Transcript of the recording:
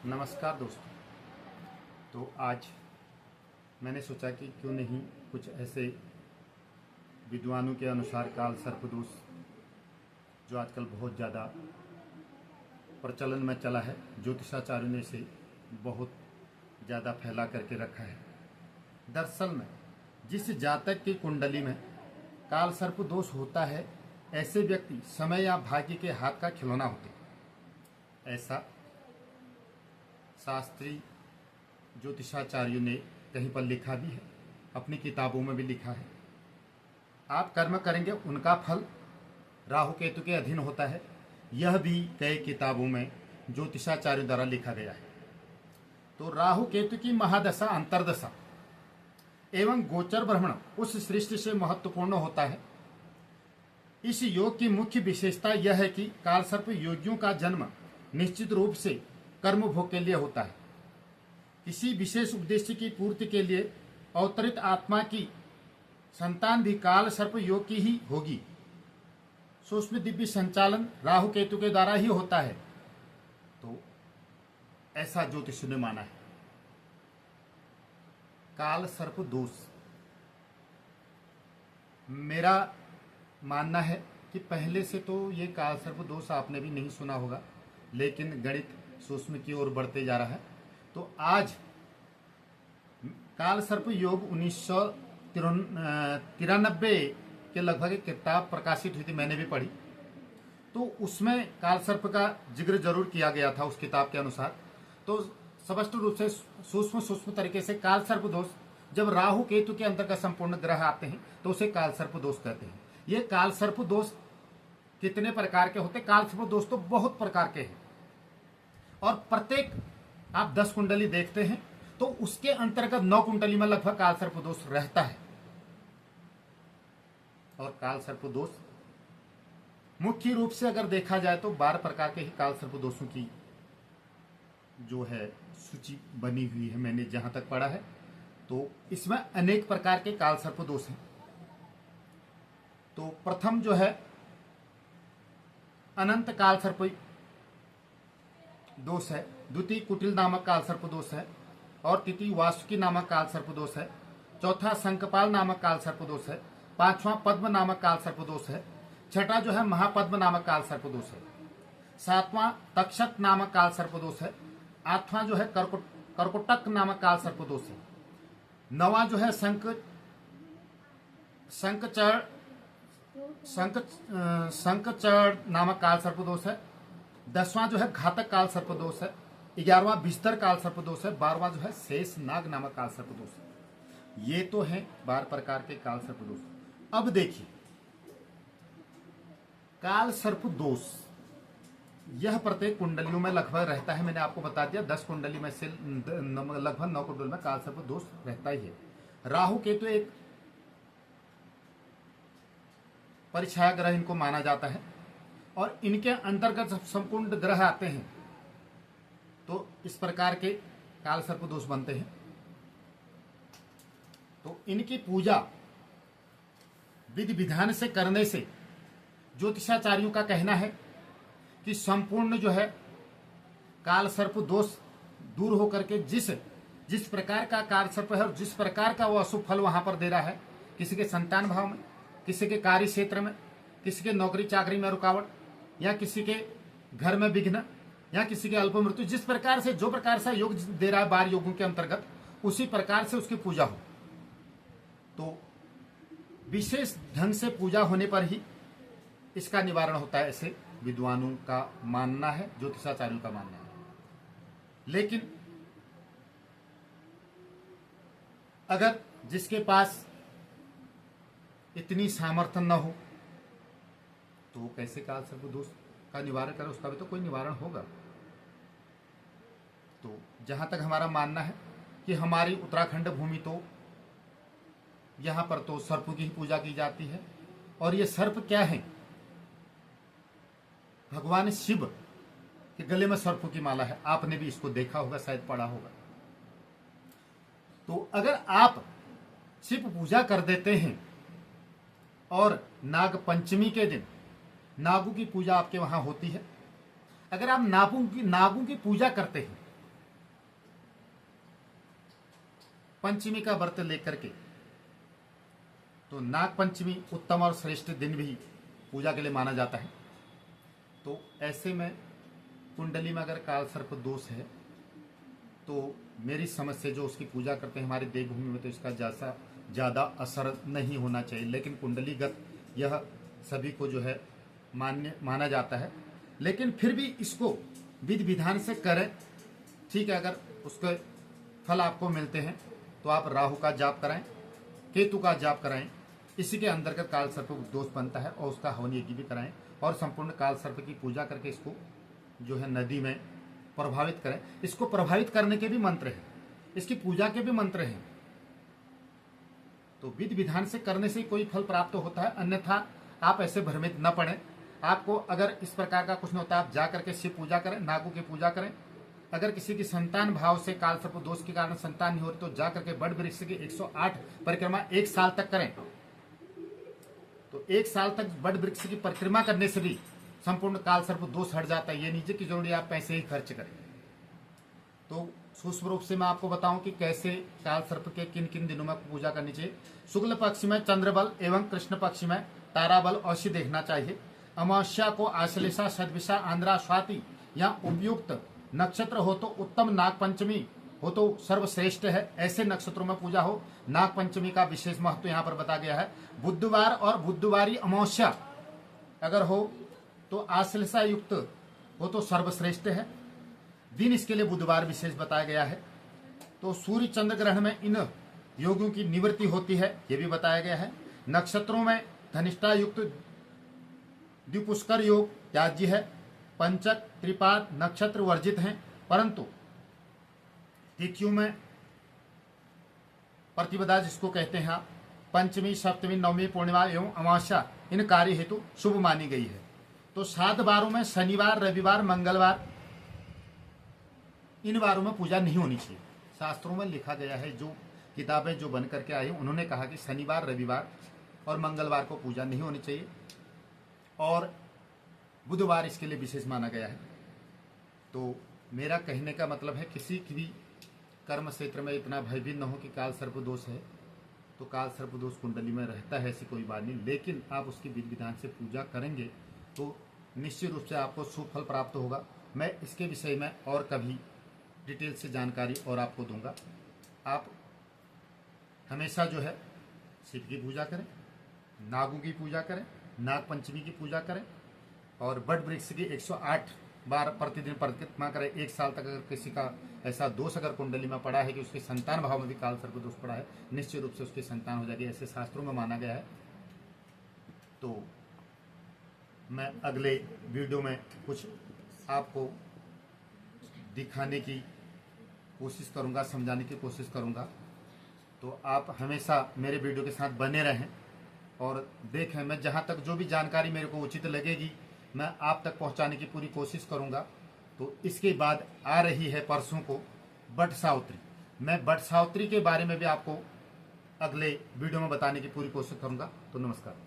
नमस्कार दोस्तों। तो आज मैंने सोचा कि क्यों नहीं कुछ ऐसे विद्वानों के अनुसार काल सर्पदोष जो आजकल बहुत ज़्यादा प्रचलन में चला है, ज्योतिषाचार्यों ने इसे बहुत ज़्यादा फैला करके रखा है। दरअसल में जिस जातक की कुंडली में काल सर्पदोष होता है, ऐसे व्यक्ति समय या भाग्य के हाथ का खिलौना होते हैं। ऐसा शास्त्रीय ज्योतिषाचार्यों ने कहीं पर लिखा भी है, अपनी किताबों में भी लिखा है। आप कर्म करेंगे उनका फल राहु केतु के अधीन होता है। यह भी कई किताबों में ज्योतिषाचार्यों द्वारा लिखा गया है। तो राहु केतु की महादशा अंतर्दशा एवं गोचर भ्रमण उस सृष्टि से महत्वपूर्ण होता है। इस योग की मुख्य विशेषता यह है कि कालसर्प योगियों का जन्म निश्चित रूप से कर्म भोग के लिए होता है। किसी विशेष उद्देश्य की पूर्ति के लिए अवतरित आत्मा की संतान भी काल सर्प योग की ही होगी। सूक्ष्म दिव्य संचालन राहु केतु के द्वारा ही होता है। तो ऐसा ज्योतिष ने माना है। काल सर्प दोष, मेरा मानना है कि पहले से तो ये काल सर्प दोष आपने भी नहीं सुना होगा, लेकिन गणित सूक्ष्म की ओर बढ़ते जा रहा है। तो आज काल सर्प योग 1993 के लगभग एक किताब प्रकाशित हुई थी, मैंने भी पढ़ी। तो उसमें काल सर्प का जिक्र जरूर किया गया था उस किताब के अनुसार। तो स्पष्ट रूप से सूक्ष्म तरीके से काल सर्प दोष, जब राहु केतु के अंदर का संपूर्ण ग्रह आते हैं तो उसे काल सर्प दोष कहते हैं। ये काल सर्प दोष कितने प्रकार के होते हैं? काल सर्प दोष तो बहुत प्रकार के हैं, और प्रत्येक आप 10 कुंडली देखते हैं तो उसके अंतर्गत 9 कुंडली में लगभग काल सर्प दोष रहता है। और काल सर्प दोष मुख्य रूप से अगर देखा जाए तो 12 प्रकार के ही काल सर्प दोषों की जो है सूची बनी हुई है, मैंने जहां तक पढ़ा है। तो इसमें अनेक प्रकार के काल सर्प दोष हैं। तो प्रथम जो है अनंत काल सर्प दोष है, द्वितीय कुटिल नामक काल सर्प दोष है, और तृतीय वासुकी नामक काल सर्प दोष है, चौथा शंखपाल नामक काल सर्प दोष है, पांचवा पद्म नामक काल सर्प दोष है, छठा जो है महापद्म नामक काल सर्प दोष है, सातवां तक्षक नामक काल सर्प दोष है, आठवां जो है कर्कोटक नामक काल सर्प दोष है, नौवां जो है शंखचड़ नामक काल सर्प दोष है, 10वां जो है घातक काल सर्प दोष है, 11वां बिस्तर काल सर्प दोष है, 12वां जो है शेष नाग नामक काल सर्प दोष है। ये तो है 12 प्रकार के काल सर्प दोष। अब देखिए, काल सर्प दोष यह प्रत्येक कुंडलियों में लगभग रहता है। मैंने आपको बता दिया 10 कुंडली में से लगभग 9 कुंडली में काल सर्प दोष रहता ही है। राहु केतु एक परिछाया ग्रह इनको माना जाता है, और इनके अंतर्गत जब संपूर्ण ग्रह आते हैं तो इस प्रकार के काल सर्प दोष बनते हैं। तो इनकी पूजा विधि विधान से करने से ज्योतिषाचार्यों का कहना है कि संपूर्ण जो है काल सर्प दोष दूर होकर के जिस प्रकार का काल सर्प है और जिस प्रकार का वो अशुभ फल वहां पर दे रहा है, किसी के संतान भाव में, किसी के कार्य क्षेत्र में, किसी के नौकरी चाकरी में रुकावट, या किसी के घर में विघ्न, या किसी के अल्प मृत्यु, जिस प्रकार से जो प्रकार से योग दे रहा है 12 योगों के अंतर्गत, उसी प्रकार से उसकी पूजा हो। तो विशेष ढंग से पूजा होने पर ही इसका निवारण होता है, ऐसे विद्वानों का मानना है, ज्योतिषाचार्यों का मानना है। लेकिन अगर जिसके पास इतनी सामर्थ्य न हो तो वो कैसे काल सर्प दोष का निवारण करे? उसका भी तो कोई निवारण होगा। तो जहां तक हमारा मानना है कि हमारी उत्तराखंड भूमि, तो यहां पर तो सर्पों की ही पूजा की जाती है। और ये सर्प क्या है? भगवान शिव के गले में सर्पों की माला है। आपने भी इसको देखा होगा, शायद पढ़ा होगा। तो अगर आप शिव पूजा कर देते हैं और नाग पंचमी के दिन नागों की पूजा आपके वहां होती है, अगर आप नागों की पूजा करते हैं पंचमी का व्रत लेकर के, तो नाग पंचमी उत्तम और श्रेष्ठ दिन भी पूजा के लिए माना जाता है। तो ऐसे में कुंडली में अगर काल सर्प दोष है तो मेरी समझ से जो उसकी पूजा करते हैं हमारे देवभूमि में, तो इसका जैसा ज़्यादा असर नहीं होना चाहिए। लेकिन कुंडलीगत यह सभी को जो है मान्य माना जाता है, लेकिन फिर भी इसको विधि विधान से करें, ठीक है। अगर उसके फल आपको मिलते हैं तो आप राहु का जाप कराएं, केतु का जाप कराएं, इसी के अंतर्गत काल सर्प दोष बनता है, और उसका हवन यज्ञ भी कराएं, और संपूर्ण काल सर्प की पूजा करके इसको जो है नदी में प्रभावित करें। इसको प्रभावित करने के भी मंत्र हैं, इसकी पूजा के भी मंत्र हैं। तो विधि विधान से करने से कोई फल प्राप्त होता है, अन्यथा आप ऐसे भ्रमित न पड़े। आपको अगर इस प्रकार का कुछ नहीं होता, आप जा करके शिव पूजा करें, नागों की पूजा करें। अगर किसी की संतान भाव से काल सर्प दोष के कारण संतान नहीं हो रही, तो जा करके बड़ वृक्ष की 108 परिक्रमा 1 साल तक करें। तो 1 साल तक बड़ वृक्ष की परिक्रमा करने से भी संपूर्ण काल सर्प दोष हट जाता है। ये नीचे की जरूरी आप पैसे ही खर्च करें। तो सूक्ष्म रूप से मैं आपको बताऊं कि कैसे काल सर्प के किन किन दिनों में पूजा करनी चाहिए। शुक्ल पक्ष में चंद्रबल एवं कृष्ण पक्ष में ताराबल अवश्य देखना चाहिए। अमावस्या को आश्लेषा, सद्विषा, आंद्रा, स्वाति या उपयुक्त नक्षत्र हो तो उत्तम, नाग पंचमी हो तो सर्वश्रेष्ठ है। ऐसे नक्षत्रों में पूजा हो। नाग पंचमी का विशेष महत्व यहाँ पर बता गया है। बुधवार और बुधवारी अमावस्या अगर हो तो आश्लेषा युक्त हो तो सर्वश्रेष्ठ है। दिन इसके लिए बुधवार विशेष बताया गया है। तो सूर्य चंद्र ग्रहण में इन योगों की निवृत्ति होती है, ये भी बताया गया है। नक्षत्रों में धनिष्ठा युक्त द्विपुष्कर योग त्याज्य है। पंचक, त्रिपाद नक्षत्र वर्जित हैं, परंतु तिथियों में प्रतिपदा जिसको कहते हैं आप, पंचमी, सप्तमी, नवमी, पूर्णिमा एवं अमावस्या इन कार्य हेतु शुभ मानी गई है। तो 7 वारों में शनिवार, रविवार, मंगलवार, इन वारों में पूजा नहीं होनी चाहिए। शास्त्रों में लिखा गया है, जो किताबें जो बन करके आई उन्होंने कहा कि शनिवार, रविवार और मंगलवार को पूजा नहीं होनी चाहिए, और बुधवार इसके लिए विशेष माना गया है। तो मेरा कहने का मतलब है, किसी की भी कर्म क्षेत्र में इतना भयभीत न हो कि काल सर्प दोष है, तो काल सर्प दोष कुंडली में रहता है, ऐसी कोई बात नहीं। लेकिन आप उसकी विधि विधान से पूजा करेंगे तो निश्चित रूप से आपको शुभ फल प्राप्त होगा। मैं इसके विषय में और कभी डिटेल से जानकारी और आपको दूंगा। आप हमेशा जो है शिव की पूजा करें, नागों की पूजा करें, नाग पंचमी की पूजा करें, और बड़ वृक्ष की 108 बार प्रतिदिन परिक्रमा करें 1 साल तक। अगर किसी का ऐसा दोष अगर कुंडली में पड़ा है कि उसके संतान भाव में भी काल सर्प दोष पड़ा है, निश्चित रूप से उसकी संतान हो जाएगी, ऐसे शास्त्रों में माना गया है। तो मैं अगले वीडियो में कुछ आपको दिखाने की कोशिश करूंगा, समझाने की कोशिश करूंगा। तो आप हमेशा मेरे वीडियो के साथ बने रहें और देखें। मैं जहां तक जो भी जानकारी मेरे को उचित लगेगी मैं आप तक पहुंचाने की पूरी कोशिश करूंगा। तो इसके बाद आ रही है परसों को बट सावित्री। मैं बट सावित्री के बारे में भी आपको अगले वीडियो में बताने की पूरी कोशिश करूंगा। तो नमस्कार।